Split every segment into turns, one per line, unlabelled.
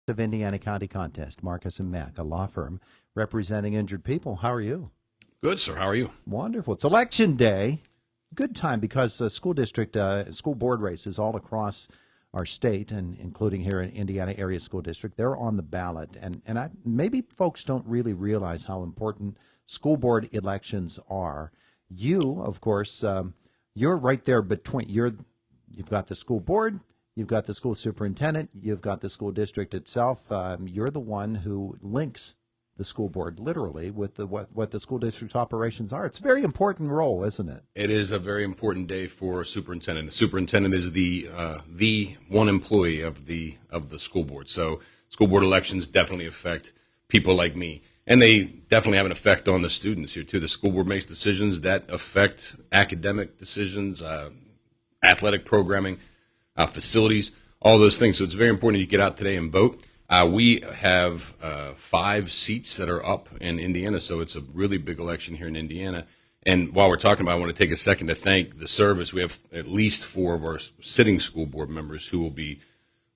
of Indiana County Contest, Marcus and Mack, a law firm representing injured people. How are you?
Good, sir. How are you?
Wonderful. It's election day. Good time because school board races all across our state, and including here in Indiana Area School District, they're on the ballot. And maybe folks don't really realize how important school board elections are. You, of course, you're right there between. You've got the school board. You've got the school superintendent. You've got the school district itself. You're the one who links the school board literally with what the school district's operations are. It's a very important role, isn't it?
It is a very important day for a superintendent. The superintendent is the one employee of the school board. So school board elections definitely affect people like me, and they definitely have an effect on the students here too. The school board makes decisions that affect academic decisions, athletic programming, facilities, all those things. So it's very important you get out today and vote. We have 5 seats that are up in Indiana, so it's a really big election here in Indiana. And while we're talking about it, I want to take a second to thank the service. We have at least 4 of our sitting school board members who will be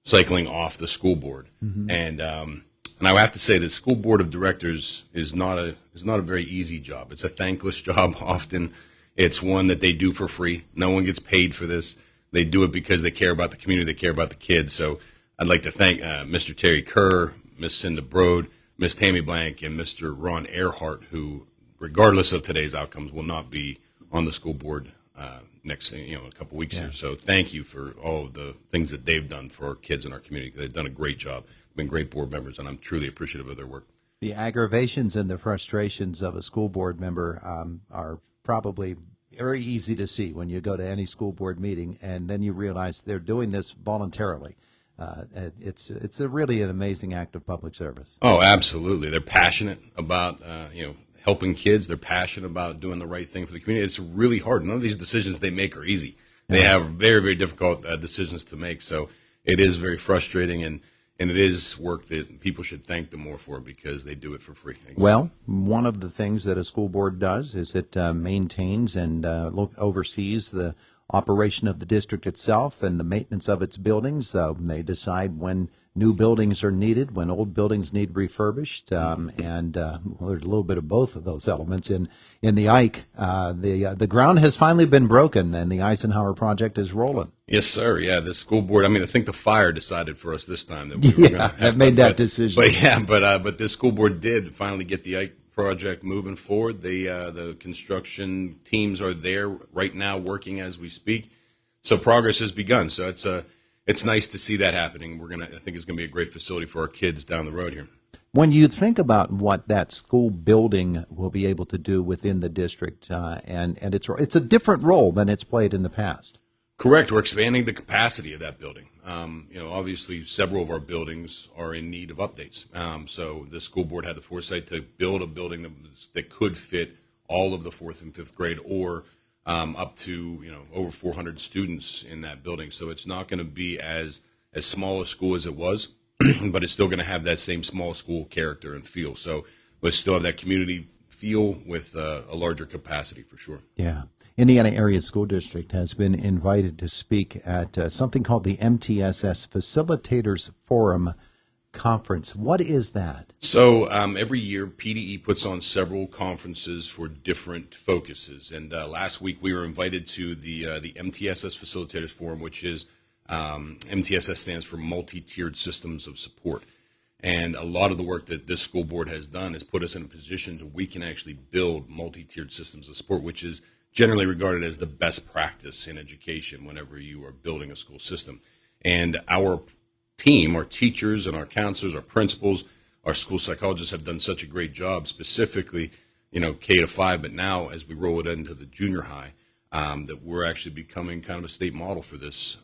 cycling off the school board. Mm-hmm. And I have to say the school board of directors is not a very easy job. It's a thankless job often. It's one that they do for free. No one gets paid for this. They do it because they care about the community, they care about the kids. So I'd like to thank Mr. Terry Kerr, Miss Cinda Brode, Miss Tammy Blank, and Mr. Ron Earhart, who, regardless of today's outcomes, will not be on the school board next, a couple weeks here. So thank you for all of the things that they've done for our kids in our community. They've done a great job. They've been great board members, and I'm truly appreciative of their work.
The aggravations and the frustrations of a school board member are probably very easy to see when you go to any school board meeting, and then you realize they're doing this voluntarily. It's really an amazing act of public service.
Oh, absolutely. They're passionate about helping kids. They're passionate about doing the right thing for the community. It's really hard. None of these decisions they make are easy. They have very, very difficult decisions to make. So it is very frustrating, and it is work that people should thank them more for because they do it for free.
Well, one of the things that a school board does is it maintains and oversees the operation of the district itself and the maintenance of its buildings. They decide when new buildings are needed, when old buildings need refurbished, and there's a little bit of both of those elements in the Ike. The ground has finally been broken, and the Eisenhower project is rolling.
Yes, sir. Yeah, the school board. I think the fire decided for us this time that we were going to
have made that decision.
But this school board did finally get the Ike project moving forward. The construction teams are there right now working as we speak. So progress has begun. So it's nice to see that happening. I think it's going to be a great facility for our kids down the road here.
When you think about what that school building will be able to do within the district, and it's a different role than it's played in the past.
Correct. We're expanding the capacity of that building. Obviously, several of our buildings are in need of updates. So the school board had the foresight to build a building that could fit all of the 4th and 5th grade, or up to over 400 students in that building. So it's not going to be as small a school as it was, but it's still going to have that same small school character and feel. So we'll still have that community feel with a larger capacity for sure.
Yeah. Indiana Area School District has been invited to speak at something called the MTSS Facilitators Forum Conference. What is that?
So every year, PDE puts on several conferences for different focuses. And last week, we were invited to the MTSS Facilitators Forum, which is MTSS stands for Multi-Tiered Systems of Support. And a lot of the work that this school board has done has put us in a position that we can actually build multi-tiered systems of support, which is generally regarded as the best practice in education whenever you are building a school system. And our team, our teachers and our counselors, our principals, our school psychologists have done such a great job, specifically, K to 5, but now as we roll it into the junior high, that we're actually becoming kind of a state model for this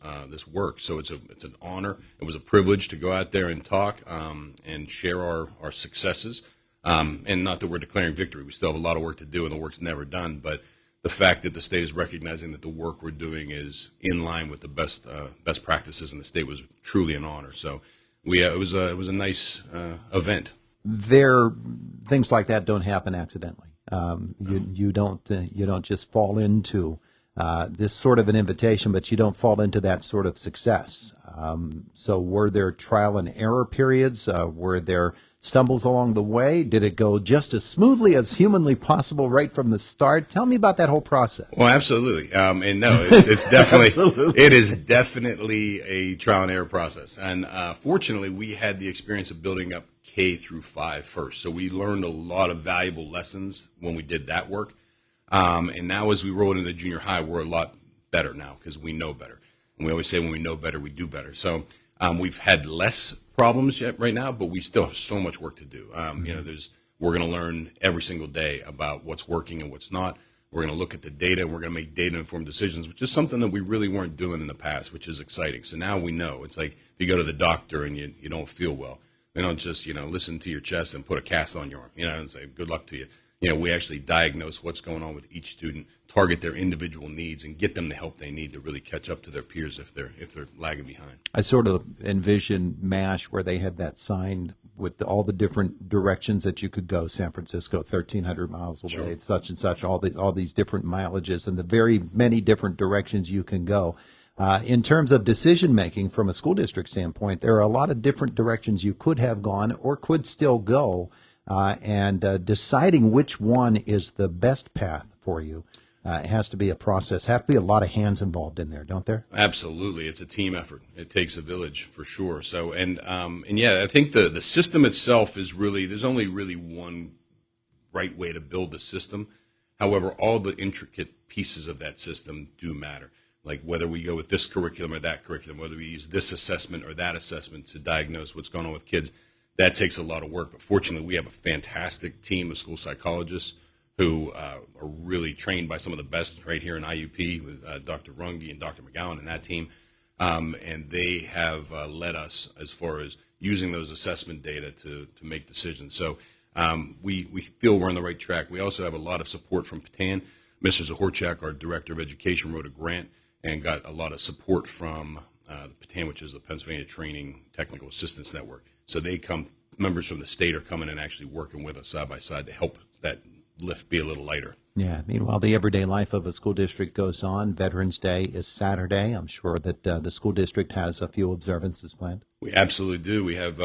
work. So it's an honor. It was a privilege to go out there and talk and share our successes. And not that we're declaring victory. We still have a lot of work to do, and the work's never done. But the fact that the state is recognizing that the work we're doing is in line with the best practices in the state was truly an honor. So it was a nice event.
Things like that don't happen accidentally. You don't just fall into this sort of an invitation, but you don't fall into that sort of success. So were there trial and error periods? Were there stumbles along the way? Did it go just as smoothly as humanly possible right from the start? Tell me about that whole process.
Well, absolutely. And no, it's definitely,
Absolutely.
it is definitely a trial and error process. And fortunately, we had the experience of building up K through 5 first. So we learned a lot of valuable lessons when we did that work. And now as we roll into junior high, we're a lot better now because we know better. And we always say when we know better, we do better. So we've had less problems yet right now, but we still have so much work to do. We're going to learn every single day about what's working and what's not. We're going to look at the data, and we're going to make data-informed decisions, which is something that we really weren't doing in the past, which is exciting. So now we know. It's like if you go to the doctor and you don't feel well, they don't just, listen to your chest and put a cast on your arm, and say, good luck to you. We actually diagnose what's going on with each student, target their individual needs, and get them the help they need to really catch up to their peers if they're lagging behind.
I sort of envision MASH where they had that sign with all the different directions that you could go. San Francisco, 1,300 miles away,
Sure.
such and such, all these different mileages and the very many different directions you can go. In terms of decision making from a school district standpoint, there are a lot of different directions you could have gone or could still go. And deciding which one is the best path for you it has to be a process. Have to be a lot of hands involved in there, don't there?
Absolutely, it's a team effort. It takes a village for sure. So and yeah, I think the system itself is really there's only really one right way to build the system. However, all the intricate pieces of that system do matter. Like whether we go with this curriculum or that curriculum, whether we use this assessment or that assessment to diagnose what's going on with kids. That takes a lot of work, but fortunately we have a fantastic team of school psychologists who are really trained by some of the best right here in IUP with Dr. Runge and Dr. McGowan and that team, and they have led us as far as using those assessment data to make decisions. So we feel we're on the right track. We also have a lot of support from Patan. Mr. Zahorchak, our Director of Education, wrote a grant and got a lot of support from Patan, which is the Pennsylvania Training Technical Assistance Network. So members from the state are coming and actually working with us side by side to help that lift be a little lighter.
Yeah. Meanwhile, the everyday life of a school district goes on. Veterans Day is Saturday. I'm sure that the school district has a few observances planned.
We absolutely do. We have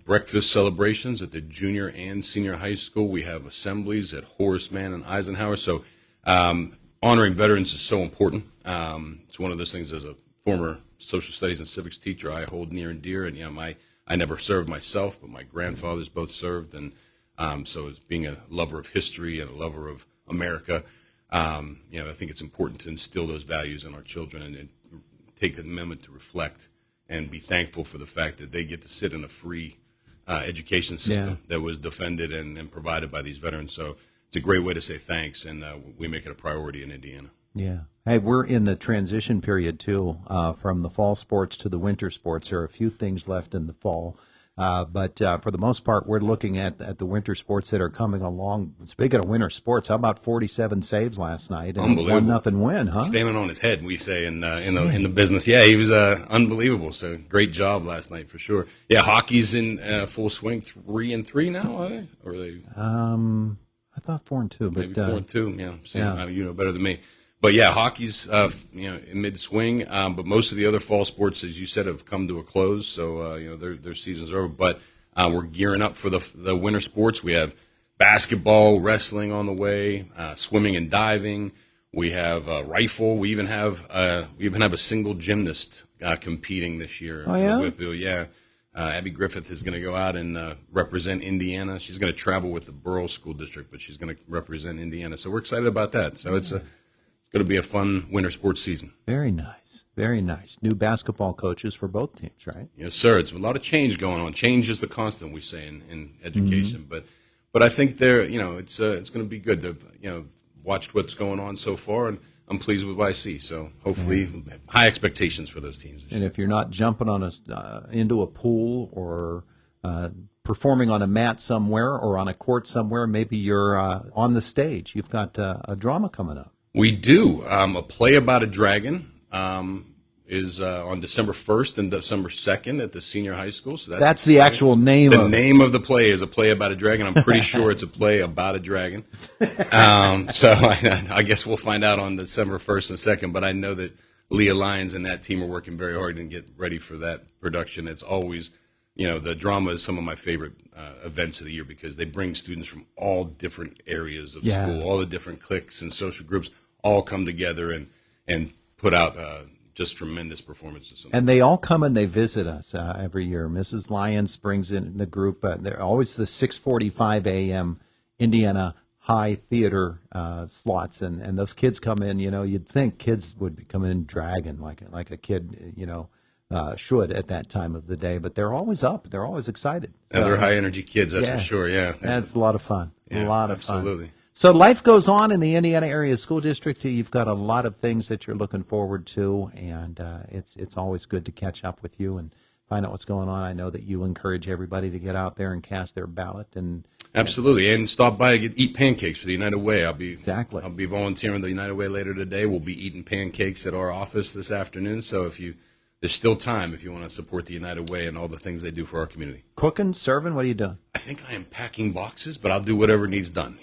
breakfast celebrations at the junior and senior high school. We have assemblies at Horace Mann and Eisenhower. So honoring veterans is so important. It's one of those things as a former social studies and civics teacher I hold near and dear. And, I never served myself, but my grandfathers both served. And so as being a lover of history and a lover of America, I think it's important to instill those values in our children and take a moment to reflect and be thankful for the fact that they get to sit in a free education system that was defended and provided by these veterans. So it's a great way to say thanks, and we make it a priority in Indiana.
Yeah. Hey, we're in the transition period, too, from the fall sports to the winter sports. There are a few things left in the fall. But for the most part, we're looking at the winter sports that are coming along. Speaking of winter sports, how about 47 saves last night? And
Unbelievable.
1-0 win, huh?
Standing on his head, we say in the business. Yeah, he was unbelievable. So great job last night for sure. Yeah, hockey's in full swing. 3-3 now, are they? Or are they?
I thought 4-2, but
Maybe 4-2. Yeah, so,
yeah.
You know better than me. But yeah, hockey's in mid swing. But most of the other fall sports, as you said, have come to a close. So their seasons are over. But we're gearing up for the winter sports. We have basketball, wrestling on the way, swimming and diving. We have rifle. We even have a single gymnast competing this year.
Oh yeah.
Yeah. Abby Griffith is going to go out and represent Indiana. She's going to travel with the Borough School District, but she's going to represent Indiana. So we're excited about that. So it's going to be a fun winter sports season.
Very nice. Very nice. New basketball coaches for both teams, right?
Yes, sir. It's a lot of change going on. Change is the constant, we say in education. Mm-hmm. But I think it's going to be good to watched what's going on so far, and I'm pleased with what I see. So hopefully, high expectations for those teams.
And if you're not jumping on into a pool or performing on a mat somewhere or on a court somewhere, maybe you're on the stage. You've got a drama coming up.
We do. A play about a dragon is on December 1st and December 2nd at the senior high school. So
that's the actual name.
The name of the play is a play about a dragon. I'm pretty sure it's a play about a dragon. So I guess we'll find out on December 1st and 2nd. But I know that Leah Lyons and that team are working very hard to get ready for that production. It's always, the drama is some of my favorite events of the year because they bring students from all different areas of school, all the different cliques and social groups all come together and put out just tremendous performances.
And they all come and they visit us every year. Mrs. Lyons brings in the group. They're always the 6:45 a.m. Indiana High Theater slots, and those kids come in. You'd think kids would come in dragging like a kid, should at that time of the day, but they're always up. They're always excited.
And they're high energy kids, that's for sure. Yeah,
that's a lot of fun.
Yeah,
a lot of fun.
Absolutely.
So life goes on in the Indiana Area School District. You've got a lot of things that you're looking forward to, and it's always good to catch up with you and find out what's going on. I know that you encourage everybody to get out there and cast their ballot.
Absolutely, and stop by and eat pancakes for the United Way. I'll be volunteering the United Way later today. We'll be eating pancakes at our office this afternoon. So there's still time if you want to support the United Way and all the things they do for our community.
Cooking, serving, what are you doing?
I think I am packing boxes, but I'll do whatever needs done.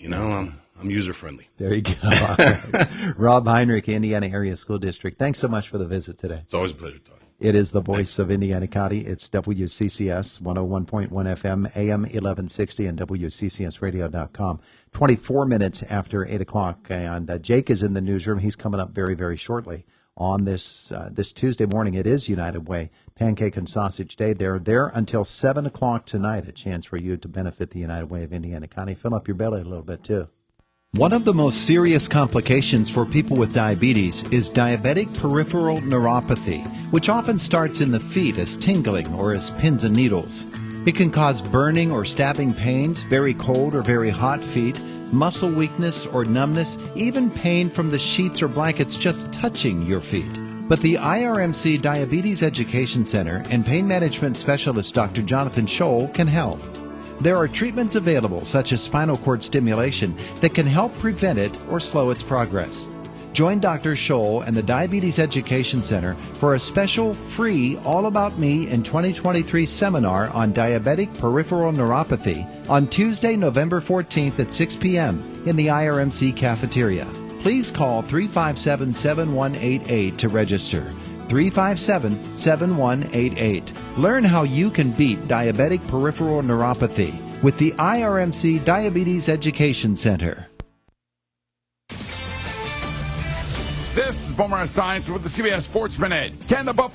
I'm user-friendly.
There you go. All right. Rob Heinrich, Indiana Area School District. Thanks so much for the visit today.
It's always a pleasure talking.
It is the voice of Indiana County. It's WCCS 101.1 FM, AM 1160, and WCCSradio.com. 24 minutes after 8 o'clock, and Jake is in the newsroom. He's coming up very, very shortly on this Tuesday morning. It is United Way Pancake and Sausage Day. They're there until 7 o'clock tonight, a chance for you to benefit the United Way of Indiana County. Fill up your belly a little bit, too. One of the most serious complications for people with diabetes is diabetic peripheral neuropathy, which often starts in the feet as tingling or as pins and needles. It can cause burning or stabbing pains, very cold or very hot feet, muscle weakness or numbness, even pain from the sheets or blankets just touching your feet. But the IRMC Diabetes Education Center and pain management specialist Dr. Jonathan Scholl can help. There are treatments available, such as spinal cord stimulation, that can help prevent it or slow its progress. Join Dr. Scholl and the Diabetes Education Center for a special free All About Me in 2023 seminar on diabetic peripheral neuropathy on Tuesday, November 14th at 6 p.m. in the IRMC cafeteria. Please call 357-7188 to register. 357-7188. Learn how you can beat diabetic peripheral neuropathy with the IRMC Diabetes Education Center.
This is Boomer Science with the CBS Sports Minute. Can the Buffalo